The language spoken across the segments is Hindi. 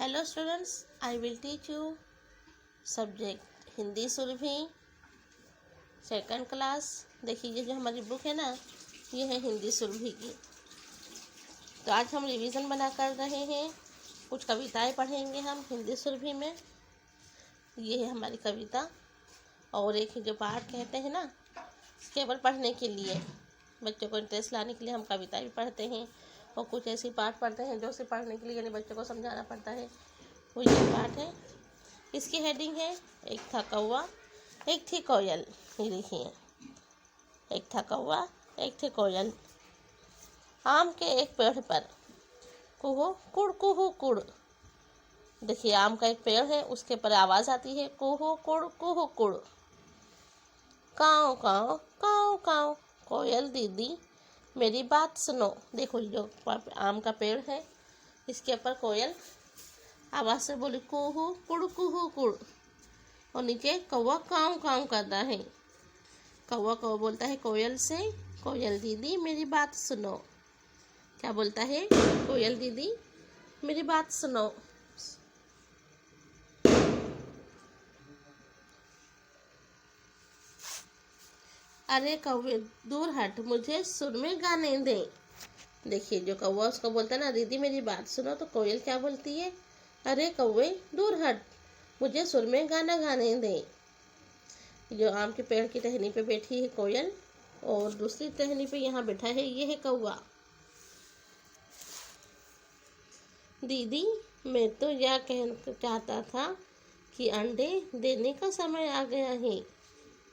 Hello students, I will teach you subject Hindi Surbhi second class. देखिए ये जो हमारी बुक है ना, ये है हिंदी सुरभि की। तो आज हम रिवीजन बना कर रहे हैं, कुछ कविताएं पढ़ेंगे हम हिंदी सुरभि में। ये है हमारी कविता और एक जो पाठ कहते हैं ना, केवल पढ़ने के लिए, बच्चों को इंटरेस्ट लाने के लिए हम कविता भी पढ़ते हैं और कुछ ऐसी पाठ पढ़ते हैं जो सिर्फ पढ़ने के लिए, यानी बच्चों को समझाना पड़ता है। वो ये पाठ है, इसकी हेडिंग है एक था कौवा एक थी कोयल। ये देखिए, एक था कौवा एक थी कोयल, आम के एक पेड़ पर कुहू कुड़ कुहू कुड़। देखिए आम का एक पेड़ है, उसके पर आवाज़ आती है कुहू कुड़ कुहू कुड़। काँव काँव काँव काँव, कोयल दीदी मेरी बात सुनो। देखो जो आम का पेड़ है, इसके ऊपर कोयल आवाज़ से बोली कुहू कुड़, और नीचे कौवा काँव काँव करता है। कौवा बोलता है कोयल से, कोयल दीदी मेरी बात सुनो। क्या बोलता है? कोयल दीदी मेरी बात सुनो। अरे कौवे दूर हट, मुझे सुर में गाने दे। देखिए जो कौवा उसको बोलता है ना, दीदी मेरी बात सुनो, तो कोयल क्या बोलती है? अरे कौवे दूर हट, मुझे सुर में गाना गाने दे। जो आम के पेड़ की टहनी पे बैठी है कोयल, और दूसरी टहनी पे यहाँ बैठा है, ये है कौवा। दीदी मैं तो यह कहना चाहता था कि अंडे देने का समय आ गया है,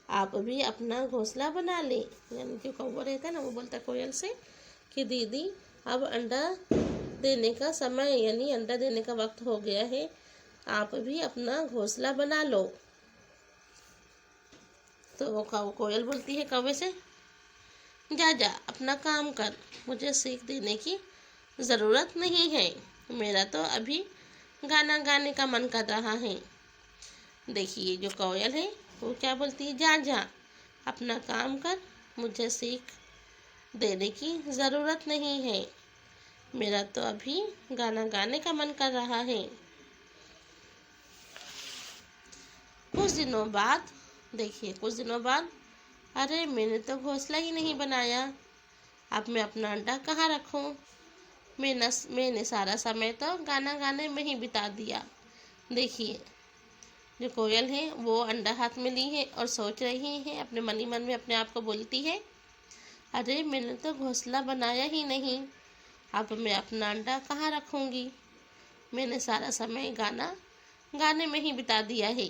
आप भी अपना घोंसला बना ले। यानी जो कौवा रहता है ना, वो बोलता है कोयल से कि दीदी अब अंडा देने का समय, यानी अंडा देने का वक्त हो गया है, आप भी अपना घोंसला बना लो। तो वो कोयल बोलती है कौवे से, जा जा अपना काम कर, मुझे सीख देने की ज़रूरत नहीं है, मेरा तो अभी गाना गाने का मन कर रहा है। देखिए जो कोयल है वो क्या बोलती है, जा जा अपना काम कर, मुझे सीख देने की ज़रूरत नहीं है, मेरा तो अभी गाना गाने का मन कर रहा है। कुछ दिनों बाद, देखिए कुछ दिनों बाद, अरे मैंने तो घोंसला ही नहीं बनाया, अब मैं अपना अंडा कहाँ रखूँ? मैंने सारा समय तो गाना गाने में ही बिता दिया। देखिए जो कोयल है वो अंडा हाथ में ली है और सोच रही है, अपने मन ही मन में अपने आप को बोलती है, अरे मैंने तो घोंसला बनाया ही नहीं, अब मैं अपना अंडा कहाँ रखूँगी? मैंने सारा समय गाने में ही बिता दिया है।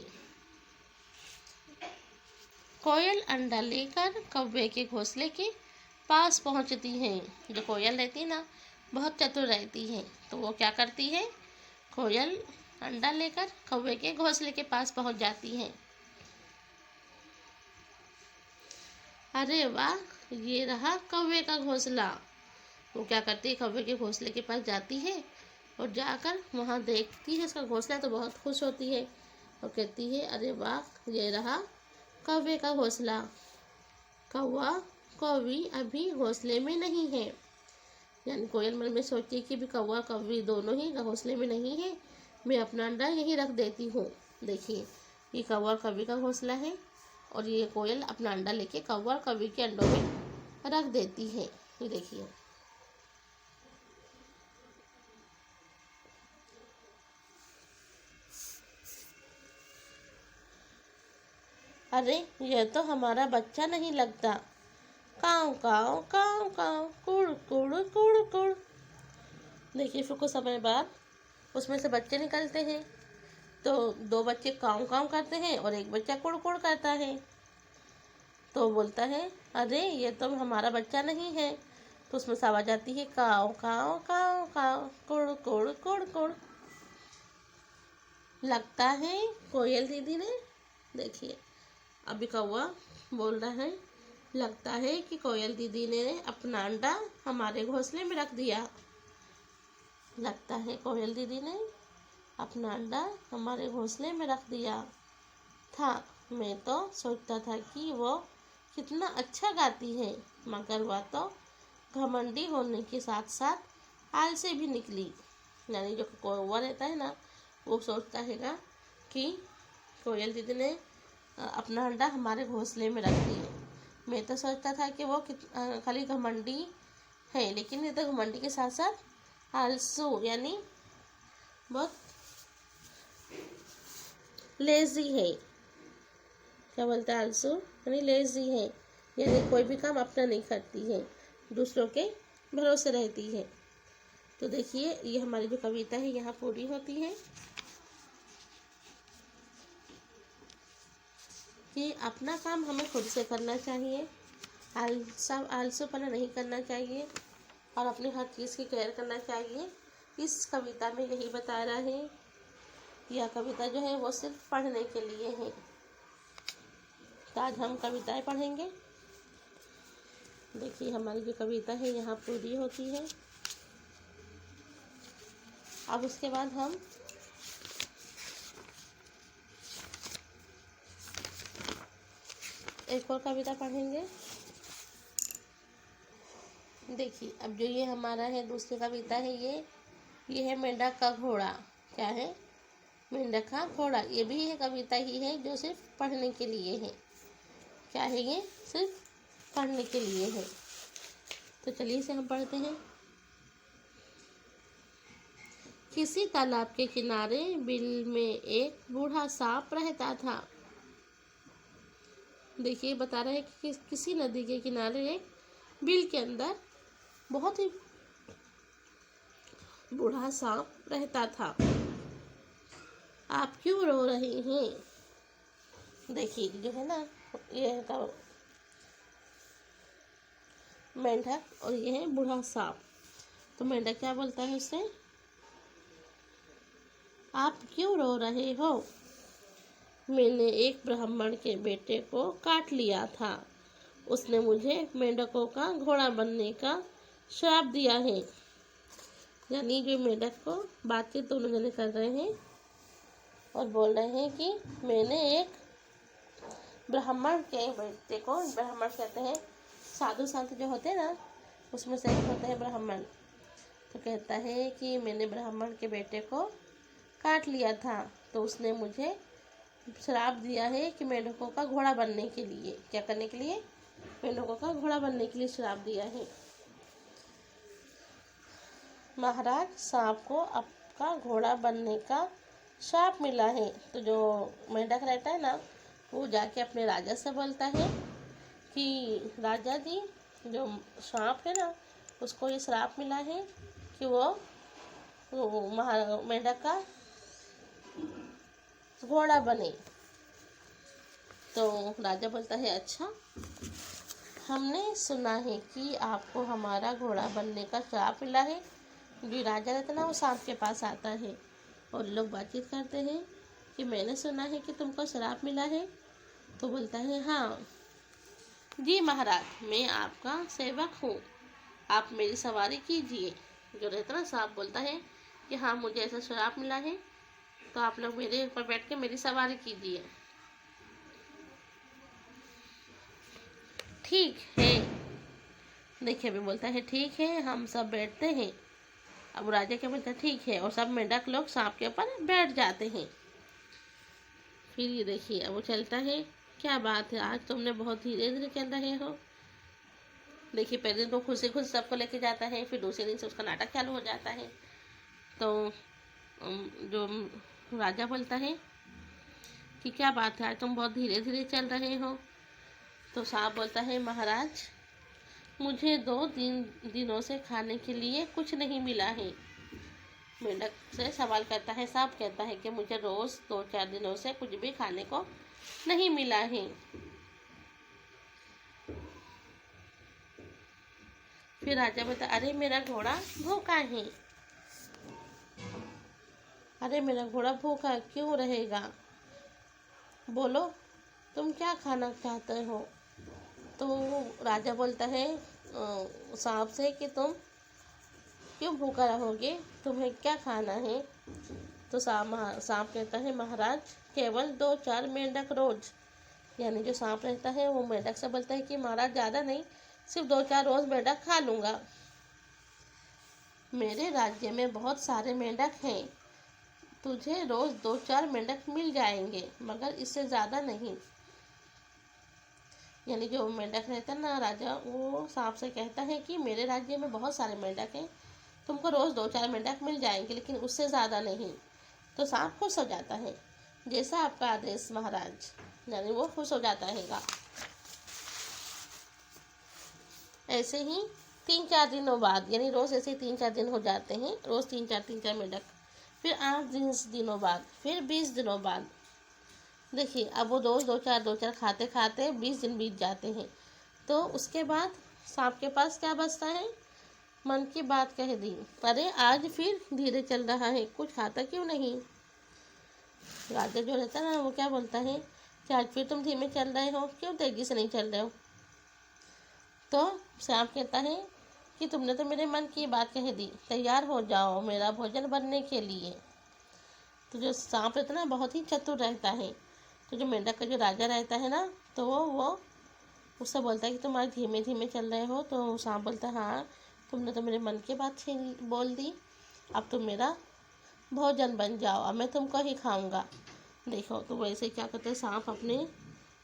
कोयल अंडा लेकर कौवे के घोंसले के पास पहुँचती है। जो कोयल रहती है ना, बहुत चतुर रहती है, तो वो क्या करती है, कोयल अंडा लेकर कौवे के घोंसले के पास पहुँच जाती है। अरे वाह, ये रहा कौवे का घोंसला। वो क्या करती है, कौवे के घोंसले के पास जाती है और जाकर वहाँ देखती है उसका घोंसला, तो बहुत खुश होती है और कहती है, अरे वाह, ये रहा कौवे का घोंसला। कौवा कौवी अभी घोंसले में नहीं है। यानी कोयल मन में सोचती है कि भी कौवा कौवी दोनों ही घोंसले में नहीं है, मैं अपना अंडा यहीं रख देती हूँ। देखिए ये कौवा कौवी का घोंसला है और ये कोयल अपना अंडा लेके कौवा कौवी के अंडों में रख देती है। ये देखिए, अरे यह तो हमारा बच्चा नहीं लगता, काँव काँव काँव काँव कुड़ कुड़ कुड़ कुड़। देखिए फिर कुछ समय बाद उसमें से बच्चे निकलते हैं, तो दो बच्चे काँव काँव करते हैं और एक बच्चा कुड़ कुड़ करता है। तो बोलता है, अरे ये तो हमारा बच्चा नहीं है। तो उसमें से आवाज़ आती है, काँव काँव काँव काँव कुड़ कुड़ कुड़ कुड़। लगता है कोयल दीदी ने, देखिए अभी कौवा बोल रहा है, लगता है कि कोयल दीदी ने अपना अंडा हमारे घोंसले में रख दिया। लगता है कोयल दीदी ने अपना अंडा हमारे घोंसले में रख दिया था। मैं तो सोचता था कि वो कितना अच्छा गाती है, मगर वह तो घमंडी होने के साथ साथ आलसी भी निकली। यानी जो कौवा रहता है ना, वो सोचता हैगा कि कोयल दीदी ने अपना अंडा हमारे घोंसले में रख दिए। मैं तो सोचता था कि वो खाली घमंडी है, लेकिन ये तो घमंडी के साथ साथ आलसू यानी बहुत लेजी है। क्या बोलते हैं? आलसू यानी लेजी है, यानी कोई भी काम अपना नहीं करती है, दूसरों के भरोसे रहती है। तो देखिए ये हमारी जो कविता है यहाँ पूरी होती है कि अपना काम हमें खुद से करना चाहिए, आलसूपना नहीं करना चाहिए और अपनी हर चीज़ की केयर करना चाहिए। इस कविता में यही बता रहा है। यह कविता जो है वो सिर्फ पढ़ने के लिए है। तो आज हम कविताएं पढ़ेंगे। देखिए हमारी जो कविता है यहाँ पूरी होती है। अब उसके बाद हम एक और कविता पढ़ेंगे। देखिए अब जो ये हमारा है दूसरी कविता है, ये है मेंढक का घोड़ा। क्या है? मेंढक का घोड़ा। ये भी है कविता ही है जो सिर्फ पढ़ने के लिए है। क्या है? ये सिर्फ पढ़ने के लिए है। तो चलिए इसे हम पढ़ते हैं। किसी तालाब के किनारे बिल में एक बूढ़ा सांप रहता था। देखिए बता रहे हैं कि किसी नदी के किनारे एक बिल के अंदर बहुत ही बूढ़ा सांप रहता था। आप क्यों रो रहे हैं? देखिए जो है ना, ये है मेंढक और ये है बूढ़ा सांप। तो मेंढक क्या बोलता है उससे? आप क्यों रो रहे हो? मैंने एक ब्राह्मण के बेटे को काट लिया था। उसने मुझे मेंढकों का घोड़ा बनने का श्राप दिया है। यानी जो मेंढक को बातचीत दोनों जने कर रहे हैं और बोल रहे हैं कि मैंने एक ब्राह्मण के बेटे को, ब्राह्मण कहते हैं साधु संत जो होते हैं ना, उसमें से एक होते हैं ब्राह्मण। तो कहता है कि मैंने ब्राह्मण के बेटे को काट लिया था, तो उसने मुझे श्राप दिया है कि मेंढकों का घोड़ा बनने के लिए, क्या करने के लिए? मेंढकों का घोड़ा बनने के लिए श्राप दिया है। महाराज, सांप को आपका घोड़ा बनने का श्राप मिला है। तो जो मेंढक रहता है ना, वो जाके अपने राजा से बोलता है कि राजा जी, जो सांप है ना उसको ये श्राप मिला है कि वो मेंढक का घोड़ा बने। तो राजा बोलता है अच्छा, हमने सुना है कि आपको हमारा घोड़ा बनने का श्राप मिला है। जो राजा रहता है ना वो सांप के पास आता है और लोग बातचीत करते हैं कि मैंने सुना है कि तुमको श्राप मिला है। तो बोलता है हाँ जी महाराज, मैं आपका सेवक हूँ, आप मेरी सवारी कीजिए। जो रहता ना सांप बोलता है कि हाँ मुझे ऐसा श्राप मिला है, तो आप लोग मेरे ऊपर बैठ के मेरी सवारी कीजिए। ठीक है। देखिए अभी बोलता है ठीक है, हम सब बैठते हैं। अब राजा क्या बोलता है? ठीक है। और सब मेंढक लोग सांप के ऊपर बैठ जाते हैं। फिर ये देखिए अब वो चलता है। क्या बात है, आज तुमने बहुत धीरे धीरे चल रहे हो। देखिए पहले दिन तो खुद से खुद सबको लेके जाता है, फिर दूसरे दिन से उसका नाटक चालू हो जाता है। तो जो राजा बोलता है कि क्या बात है, आज तुम बहुत धीरे धीरे चल रहे हो। तो सांप बोलता है महाराज, मुझे 2 दिनों से खाने के लिए कुछ नहीं मिला है। मेंढक से सवाल करता है, सांप कहता है कि मुझे रोज 2-4 दिनों से कुछ भी खाने को नहीं मिला है। फिर राजा बोलता, अरे मेरा घोड़ा भूखा है। अरे मेरा घोड़ा भूखा क्यों रहेगा? बोलो तुम क्या खाना चाहते हो? तो राजा बोलता है सांप से कि तुम क्यों भूखा रहोगे, तुम्हें क्या खाना है? तो सांप कहता है महाराज, केवल 2-4 मेंढक रोज। यानी जो सांप रहता है वो मेंढक से बोलता है कि महाराज ज़्यादा नहीं, सिर्फ 2-4 रोज मेंढक खा लूँगा। मेरे राज्य में बहुत सारे मेंढक हैं, तुझे रोज 2-4 मेंढक मिल जाएंगे, मगर इससे ज़्यादा नहीं। यानी जो मेंढक रहता है ना राजा, वो सांप से कहता है कि मेरे राज्य में बहुत सारे मेंढक हैं, तुमको रोज 2-4 मेंढक मिल जाएंगे, लेकिन उससे ज़्यादा नहीं। तो सांप खुश हो जाता है, जैसा आपका आदेश महाराज। यानी वो खुश हो जाता है। ऐसे ही 3-4 दिनों बाद, यानी रोज़ ऐसे 3-4 दिन हो जाते हैं, रोज़ 3-4 मेंढक। फिर 8 दिनों बाद, फिर 20 दिनों बाद। देखिए अब वो रोज़ 2-4 खाते खाते 20 दिन बीत जाते हैं। तो उसके बाद सांप के पास क्या बचता है? मन की बात कह दी, अरे आज फिर धीरे चल रहा है, कुछ खाता क्यों नहीं। राजा जो रहता है ना, वो क्या बोलता है कि आज फिर तुम धीमे चल रहे हो, क्यों तेजी से नहीं चल रहे हो। तो सांप कहता है कि तुमने तो मेरे मन की बात कह दी, तैयार हो जाओ मेरा भोजन बनने के लिए। तो जो सांप रहता है ना, बहुत ही चतुर रहता है। तो जो मेंढक का जो राजा रहता है ना, तो वो उससे बोलता है कि तुम आज धीमे धीमे चल रहे हो। तो सांप बोलता है, हाँ तुमने तो मेरे मन की बात छीन बोल दी, अब तुम मेरा भोजन बन जाओ, अब मैं तुमको ही खाऊंगा। देखो तो वैसे क्या करते हैं, सांप अपने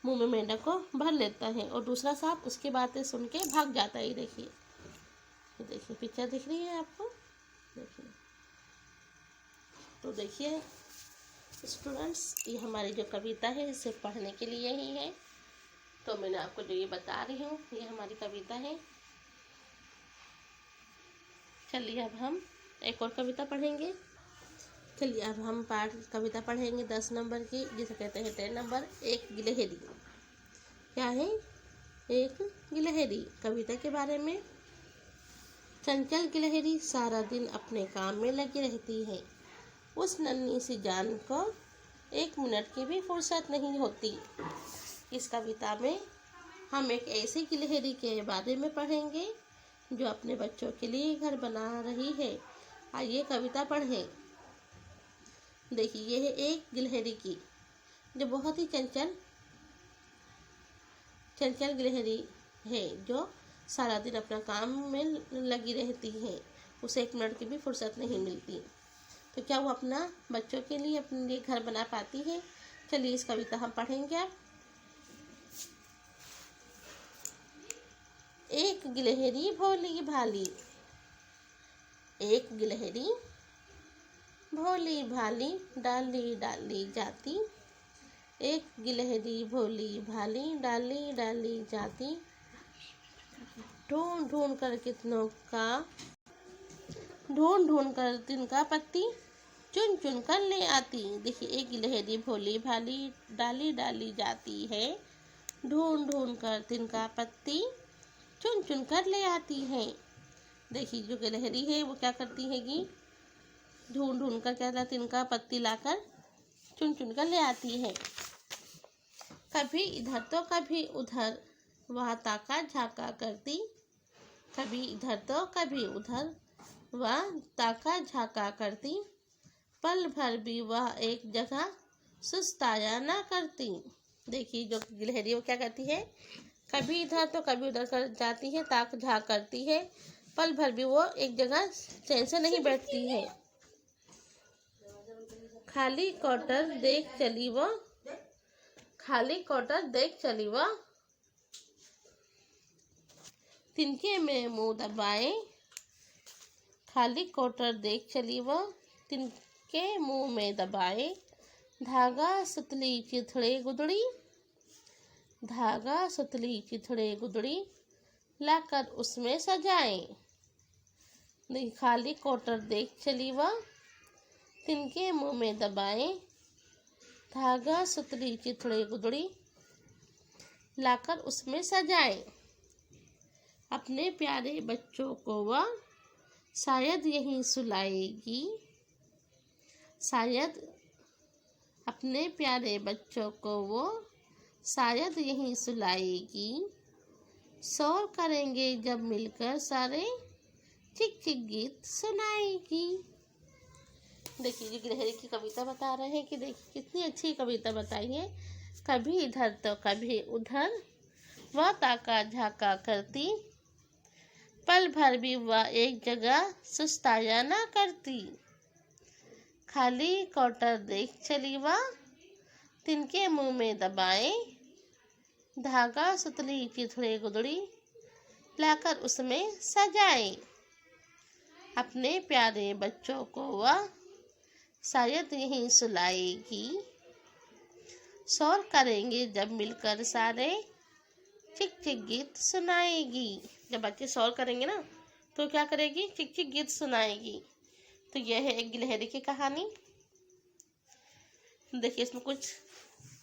मुंह में मेंढक को भर लेता है और दूसरा सांप उसकी बातें सुन के भाग जाता है। देखिए, देखिए पिक्चर दिख रही है आपको, देखिए। तो देखिए स्टूडेंट्स, ये हमारी जो कविता है इसे पढ़ने के लिए ही है। तो मैंने आपको जो ये बता रही हूँ, ये हमारी कविता है। चलिए अब हम एक और कविता पढ़ेंगे। चलिए अब हम कविता पढ़ेंगे 10 नंबर की, जिसे कहते हैं 10 नंबर, एक गिलहरी। क्या है? एक गिलहरी। कविता के बारे में, चंचल गिलहरी सारा दिन अपने काम में लगी रहती है। उस नन्ही सी जान को 1 मिनट की भी फुर्सत नहीं होती। इस कविता में हम एक ऐसी गिलहरी के बारे में पढ़ेंगे जो अपने बच्चों के लिए घर बना रही है। आइए कविता पढ़ें। देखिए, यह है एक गिलहरी की, जो बहुत ही चंचल गिलहरी है, जो सारा दिन अपना काम में लगी रहती है। उसे 1 मिनट की भी फुर्सत नहीं मिलती। तो क्या वो अपना बच्चों के लिए अपने लिए घर बना पाती है? चलिए इस कविता हम पढ़ेंगे अब। एक गिलहरी भोली भाली। एक गिलहरी भोली भाली डाली डाली जाती। एक गिलहरी भोली भाली डाली डाली जाती। ढूंढ ढूंढ कर तिनका पत्ती चुन चुन कर ले आती। देखिए, एक गिलहरी भोली भाली डाली डाली जाती है, ढूंढ ढूंढ कर तिनका पत्ती चुन चुन कर ले आती है। देखिए, जो गिलहरी है वो क्या करती है कि ढूंढ ढूंढ कर क्या तिनका पत्ती लाकर चुन चुन कर ले आती है। कभी इधर तो कभी उधर वह ताका झाका करती। कभी इधर तो कभी उधर वह ताका झाका करती। पल भर भी वह एक जगह सुस्ताया ना करती। देखिए, जो गिलहरी वो क्या करती है, कभी इधर तो कभी उधर कर जाती है, ताक झाक करती है, पल भर भी वो एक जगह चैन से नहीं बैठती है। खाली क्वार्टर देख चली वो तिनके में मुंह दबाए। खाली क्वार्टर देख चली वो तिनके मुंह में दबाए। धागा सुतली चिथड़े गुदड़ी। धागा सुतली चिथड़े गुदड़ी लाकर उसमें सजाए। खाली क्वार्टर देख चली वह तिनके मुंह में दबाए। धागा सुतली चिथड़े गुदड़ी लाकर उसमें सजाए। अपने प्यारे बच्चों को वह शायद यहीं सुलाएगी। शायद अपने प्यारे बच्चों को वो शायद यहीं सुलाएगी। शोर करेंगे जब मिलकर सारे, चिक चिक गीत सुनाएगी। देखिए, ये गिलहरी की कविता बता रहे हैं कि देखिए कितनी अच्छी कविता बताई है। कभी इधर तो कभी उधर वह ताका झाका करती। पल भर भी वह एक जगह सुस्ताया ना करती। खाली क्वार्टर देख चली वा, तिनके मुंह में दबाए, धागा सुतली चिथड़े गुदड़ी, लाकर उसमें सजाए। अपने प्यारे बच्चों को वह शायद यहीं सुलाएगी। शोर करेंगे जब मिलकर सारे, चिक चिक गीत सुनाएगी। जब बच्चे शोर करेंगे ना तो क्या करेगी? चिक चिक गीत सुनाएगी। तो यह है एक गिलहरी की कहानी। देखिए इसमें कुछ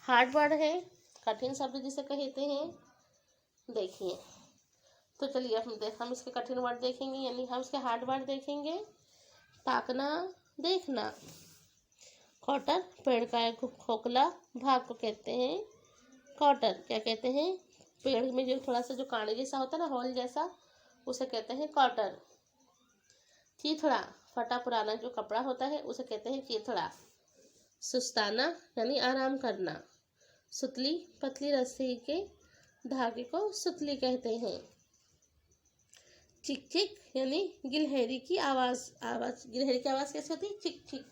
हार्ड वर्ड है, कठिन शब्द जिसे कहते हैं। देखिए तो चलिए हम इसके कठिन वर्ड देखेंगे, यानी हम इसके हार्ड वर्ड देखेंगे। ताकना, देखना। क्वार्टर पेड़ का एक खोखला भाग को कहते हैं क्वार्टर। क्या कहते हैं? पेड़ में जो थोड़ा सा जो कांटे जैसा होता है ना, होल जैसा, उसे कहते हैं क्वार्टर। चीथड़ा, फटा पुराना जो कपड़ा होता है उसे कहते हैं चीथड़ा। सुस्ताना यानी आराम करना। सुतली, पतली रस्सी के धागे को सुतली कहते हैं। चिक चिक यानी गिलहरी की आवाज। गिलहरी की आवाज कैसे होती है? चिक चिक।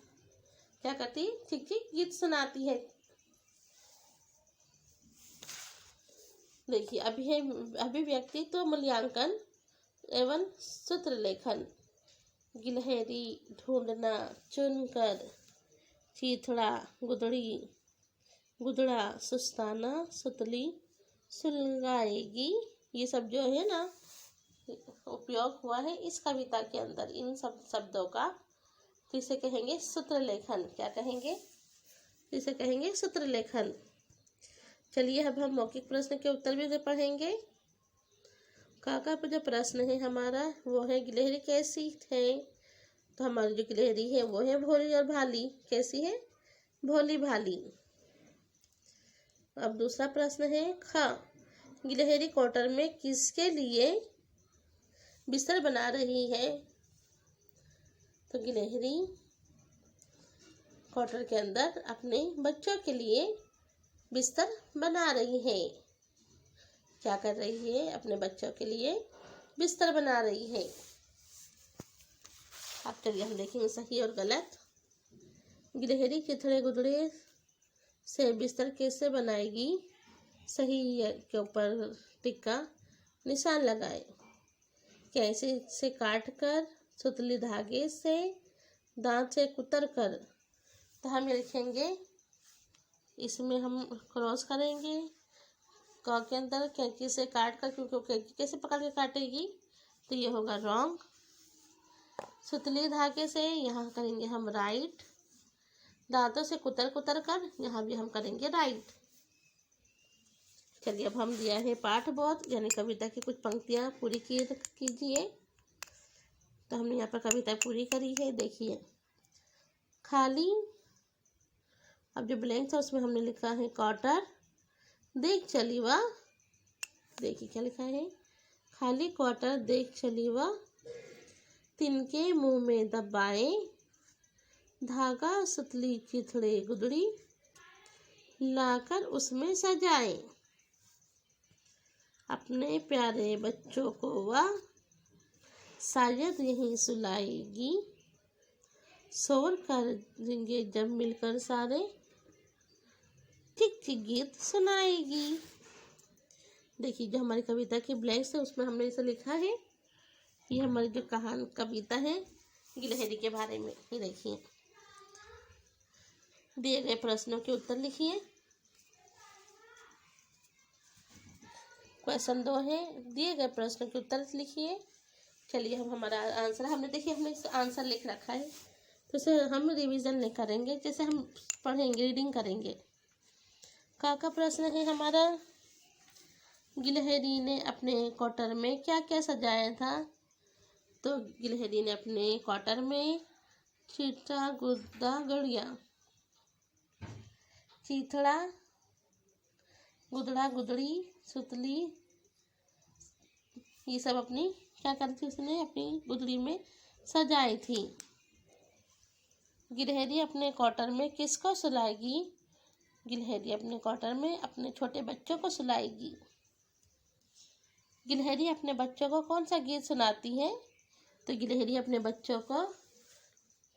क्या करती? चिक चिक गीत सुनाती है। देखिए अभिव्यक्तित्व मूल्यांकन एवं सूत्र लेखन। गिलहरी ढूंढना, चुनकर, चीथड़ा, गुदड़ी, गुदड़ा, सुस्ताना, सुतली, सुलगाएगी। ये सब जो है ना उपयोग हुआ है इस कविता के अंदर, इन सब शब्दों का। तो इसे कहेंगे सूत्र लेखन। क्या कहेंगे? इसे कहेंगे सूत्र लेखन। चलिए अब हम मौखिक प्रश्न के उत्तर भी पढ़ेंगे। काका पर जो प्रश्न है हमारा वो है गिलहरी कैसी है? तो हमारी जो गिलहरी है वो है भोली और भाली। कैसी है? भोली भाली। अब दूसरा प्रश्न है ख, गिलहरी क्वार्टर में किसके लिए बिस्तर बना रही है? तो गिलहरी क्वार्टर के अंदर अपने बच्चों के लिए बिस्तर बना रही है। क्या कर रही है? अपने बच्चों के लिए बिस्तर बना रही है। अब चलिए हम देखेंगे सही और गलत। गिलहरी चिथड़े गुदड़े से बिस्तर कैसे बनाएगी? सही के ऊपर टिक का निशान लगाए। कैसे से काट कर, सुतली धागे से, दांत से कुतर कर। तो हम ये लिखेंगे, इसमें हम क्रॉस करेंगे क के अंदर कैंची से काट कर, क्योंकि कैंची कैसे पकड़ के काटेगी, तो ये होगा रॉन्ग। सुतली धागे से यहाँ करेंगे हम राइट। दांतों से कुतर कुतर कर यहाँ भी हम करेंगे राइट। चलिए अब हम दिया है पाठ बहुत, यानी कविता की कुछ पंक्तियाँ पूरी कीजिए। तो हमने यहाँ पर कविता पूरी करी है। देखिए खाली, अब जो ब्लैंक था उसमें हमने लिखा है क्वार्टर देख चली वा। देखिए क्या लिखा है? खाली क्वार्टर देख चली वा, तिनके मुंह में दबाए, धागा सुतली चिथड़े गुदड़ी, लाकर उसमें सजाए। अपने प्यारे बच्चों को वह शायद यहीं सुलाएगी। शोर करेंगे जब मिलकर सारे, चिक चिक गीत सुनाएगी। देखिए जो हमारी कविता की ब्लैंक्स है उसमें हमने इसे लिखा है। ये हमारी जो कविता है गिलहरी के बारे में ही। देखिए दिए गए प्रश्नों के उत्तर लिखिए। क्वेश्चन 2 है, दिए गए प्रश्न के उत्तर लिखिए। चलिए हम हमारा आंसर, हमने आंसर लिख रखा है, तो इसे हम रिवीजन नहीं करेंगे, जैसे हम पढ़ेंगे, रीडिंग करेंगे। का प्रश्न है हमारा, गिलहरी ने अपने क्वार्टर में क्या क्या सजाया था? तो गिलहरी ने अपने क्वार्टर में चीटा गुद्दा गड़िया, चीथड़ा, गुदड़ा गुदड़ी, सुतली, ये सब अपनी क्या करी थी? उसने अपनी गुदड़ी में सजाई थी। गिलहरी अपने क्वार्टर में किसको सुलाएगी? गिलहरी अपने क्वार्टर में अपने छोटे बच्चों को सुलाएगी। गिलहरी अपने बच्चों को कौन सा गीत सुनाती है? तो गिलहरी अपने बच्चों को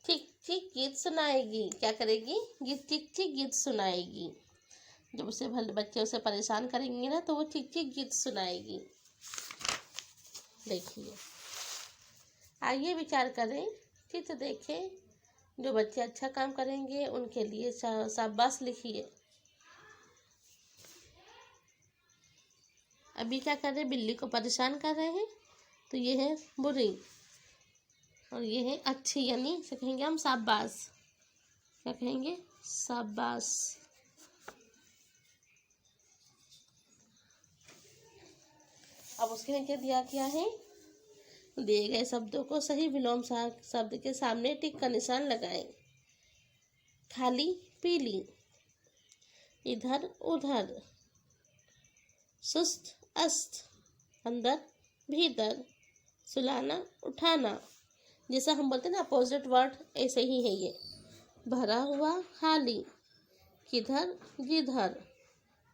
ठीक ठीक गीत सुनाएगी। क्या करेगी? गीत ठीक ठीक गीत सुनाएगी। जब उसे बच्चे उसे परेशान करेंगे ना तो वो ठीक ठीक गीत सुनाएगी। देखिए, आइए विचार करें, चित्र देखें। जो बच्चे अच्छा काम करेंगे उनके लिए शाबाश लिखिए। अभी क्या कर रहे हैं? बिल्ली को परेशान कर रहे हैं, तो ये है बुरी और ये है अच्छी, यानी इसे कहेंगे हम शाबाश। क्या कहेंगे? शाबाश। अब उसके नीचे दिया क्या है? दिए गए शब्दों को सही विलोम शब्द के सामने टिक का निशान लगाएं। खाली पीली, इधर उधर, सुस्त अस्त, अंदर भीतर, सुलाना उठाना। जैसा हम बोलते हैं ना अपोजिट वर्ड, ऐसे ही है ये। भरा हुआ खाली, किधर जिधर,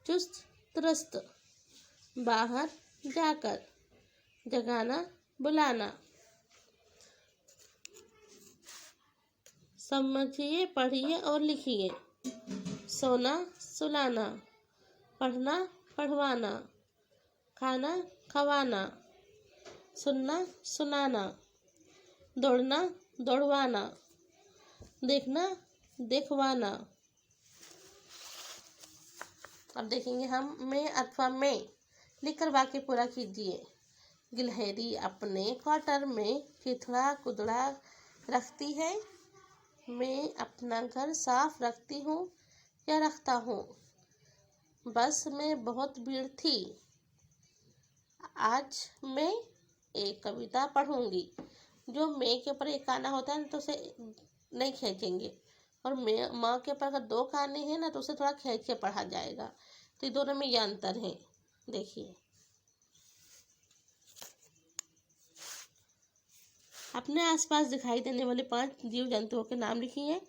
चुस्त दुरुस्त, बाहर जाकर, जगाना बुलाना। समझिए, पढ़िए और लिखिए। सोना सुलाना, पढ़ना पढ़वाना, खाना खवाना, सुनना सुनाना, दौड़ना दौड़वाना, देखना देखवाना। अब देखेंगे हम मैं अथवा मैं लिखकर वाक्य पूरा कीजिए। गिलहरी अपने क्वार्टर में चिथड़ा कुदड़ा रखती है। मैं अपना घर साफ रखती हूँ या रखता हूँ। बस में बहुत भीड़ थी। आज मैं एक कविता पढ़ूंगी। जो मैं के ऊपर एक काना होता है ना तो उसे नहीं खींचेंगे, और मैं माँ के ऊपर अगर दो काने हैं ना तो उसे थोड़ा खींच के पढ़ा जाएगा। तो ये दोनों में ये अंतर है। देखिए, अपने आसपास दिखाई देने वाले 5 जीव जंतुओं के नाम लिखिए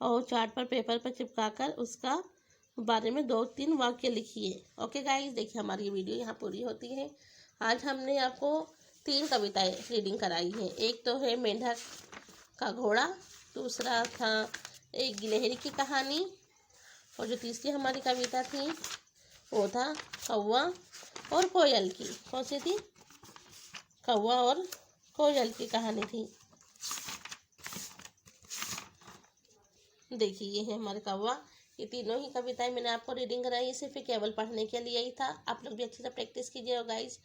और चार्ट पर पेपर पर चिपकाकर उसका बारे में 2-3 वाक्य लिखिए। ओके गाइस, देखिए हमारी ये वीडियो यहाँ पूरी होती है। आज हमने आपको 3 कविताएं रीडिंग कराई है। एक तो है मेंढक का घोड़ा, दूसरा था एक गिलहरी की कहानी, और जो तीसरी हमारी कविता थी वो था कौवा और कोयल की। कौन सी थी? कौवा और कोयल की कहानी थी। देखिए, ये है हमारे कौवा। ये तीनों ही कविताएं मैंने आपको रीडिंग कराई, सिर्फ केवल पढ़ने के लिए ही था। आप लोग भी अच्छे से प्रैक्टिस कीजिएगा guys.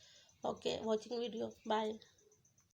Okay, watching video, bye.